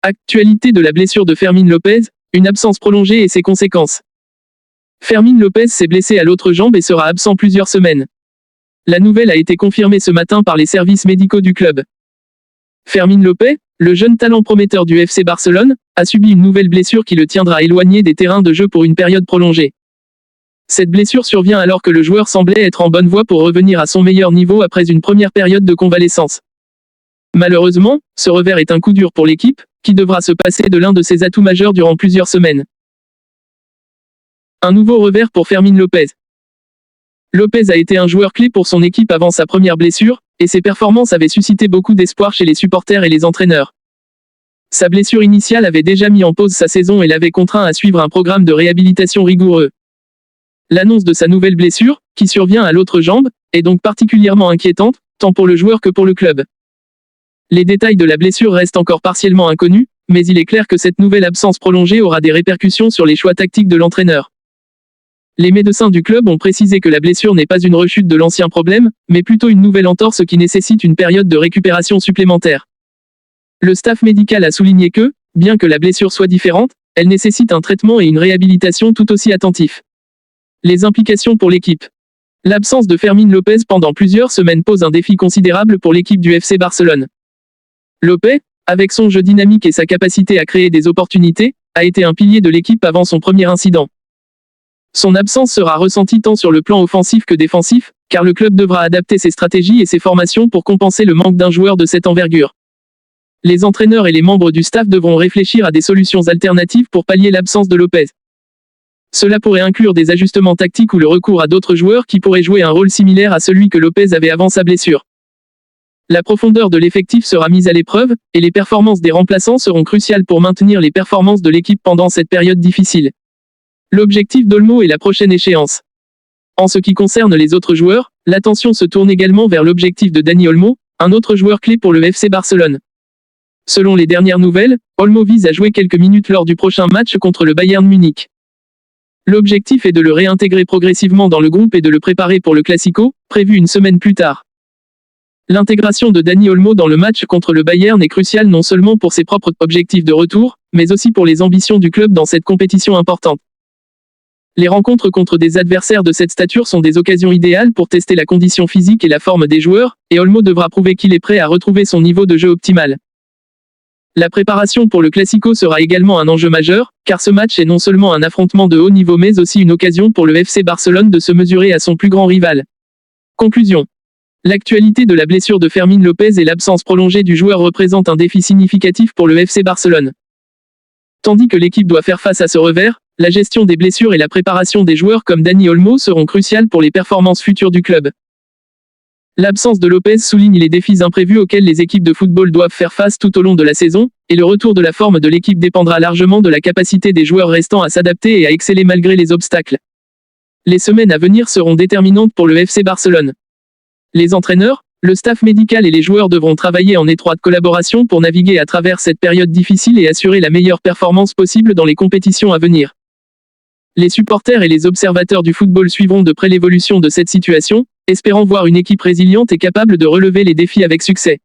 Actualité de la blessure de Fermín López, une absence prolongée et ses conséquences. Fermín López s'est blessé à l'autre jambe et sera absent plusieurs semaines. La nouvelle a été confirmée ce matin par les services médicaux du club. Fermín López, le jeune talent prometteur du FC Barcelone, a subi une nouvelle blessure qui le tiendra éloigné des terrains de jeu pour une période prolongée. Cette blessure survient alors que le joueur semblait être en bonne voie pour revenir à son meilleur niveau après une première période de convalescence. Malheureusement, ce revers est un coup dur pour l'équipe, qui devra se passer de l'un de ses atouts majeurs durant plusieurs semaines. Un nouveau revers pour Fermín López. López a été un joueur clé pour son équipe avant sa première blessure, et ses performances avaient suscité beaucoup d'espoir chez les supporters et les entraîneurs. Sa blessure initiale avait déjà mis en pause sa saison et l'avait contraint à suivre un programme de réhabilitation rigoureux. L'annonce de sa nouvelle blessure, qui survient à l'autre jambe, est donc particulièrement inquiétante, tant pour le joueur que pour le club. Les détails de la blessure restent encore partiellement inconnus, mais il est clair que cette nouvelle absence prolongée aura des répercussions sur les choix tactiques de l'entraîneur. Les médecins du club ont précisé que la blessure n'est pas une rechute de l'ancien problème, mais plutôt une nouvelle entorse qui nécessite une période de récupération supplémentaire. Le staff médical a souligné que, bien que la blessure soit différente, elle nécessite un traitement et une réhabilitation tout aussi attentifs. Les implications pour l'équipe. L'absence de Fermín López pendant plusieurs semaines pose un défi considérable pour l'équipe du FC Barcelone. López, avec son jeu dynamique et sa capacité à créer des opportunités, a été un pilier de l'équipe avant son premier incident. Son absence sera ressentie tant sur le plan offensif que défensif, car le club devra adapter ses stratégies et ses formations pour compenser le manque d'un joueur de cette envergure. Les entraîneurs et les membres du staff devront réfléchir à des solutions alternatives pour pallier l'absence de López. Cela pourrait inclure des ajustements tactiques ou le recours à d'autres joueurs qui pourraient jouer un rôle similaire à celui que López avait avant sa blessure. La profondeur de l'effectif sera mise à l'épreuve, et les performances des remplaçants seront cruciales pour maintenir les performances de l'équipe pendant cette période difficile. L'objectif d'Olmo est la prochaine échéance. En ce qui concerne les autres joueurs, l'attention se tourne également vers l'objectif de Dani Olmo, un autre joueur clé pour le FC Barcelone. Selon les dernières nouvelles, Olmo vise à jouer quelques minutes lors du prochain match contre le Bayern Munich. L'objectif est de le réintégrer progressivement dans le groupe et de le préparer pour le Classico, prévu une semaine plus tard. L'intégration de Dani Olmo dans le match contre le Bayern est cruciale non seulement pour ses propres objectifs de retour, mais aussi pour les ambitions du club dans cette compétition importante. Les rencontres contre des adversaires de cette stature sont des occasions idéales pour tester la condition physique et la forme des joueurs, et Olmo devra prouver qu'il est prêt à retrouver son niveau de jeu optimal. La préparation pour le Classico sera également un enjeu majeur, car ce match est non seulement un affrontement de haut niveau mais aussi une occasion pour le FC Barcelone de se mesurer à son plus grand rival. Conclusion. L'actualité de la blessure de Fermín López et l'absence prolongée du joueur représentent un défi significatif pour le FC Barcelone. Tandis que l'équipe doit faire face à ce revers, la gestion des blessures et la préparation des joueurs comme Dani Olmo seront cruciales pour les performances futures du club. L'absence de López souligne les défis imprévus auxquels les équipes de football doivent faire face tout au long de la saison, et le retour de la forme de l'équipe dépendra largement de la capacité des joueurs restants à s'adapter et à exceller malgré les obstacles. Les semaines à venir seront déterminantes pour le FC Barcelone. Les entraîneurs, le staff médical et les joueurs devront travailler en étroite collaboration pour naviguer à travers cette période difficile et assurer la meilleure performance possible dans les compétitions à venir. Les supporters et les observateurs du football suivront de près l'évolution de cette situation, espérant voir une équipe résiliente et capable de relever les défis avec succès.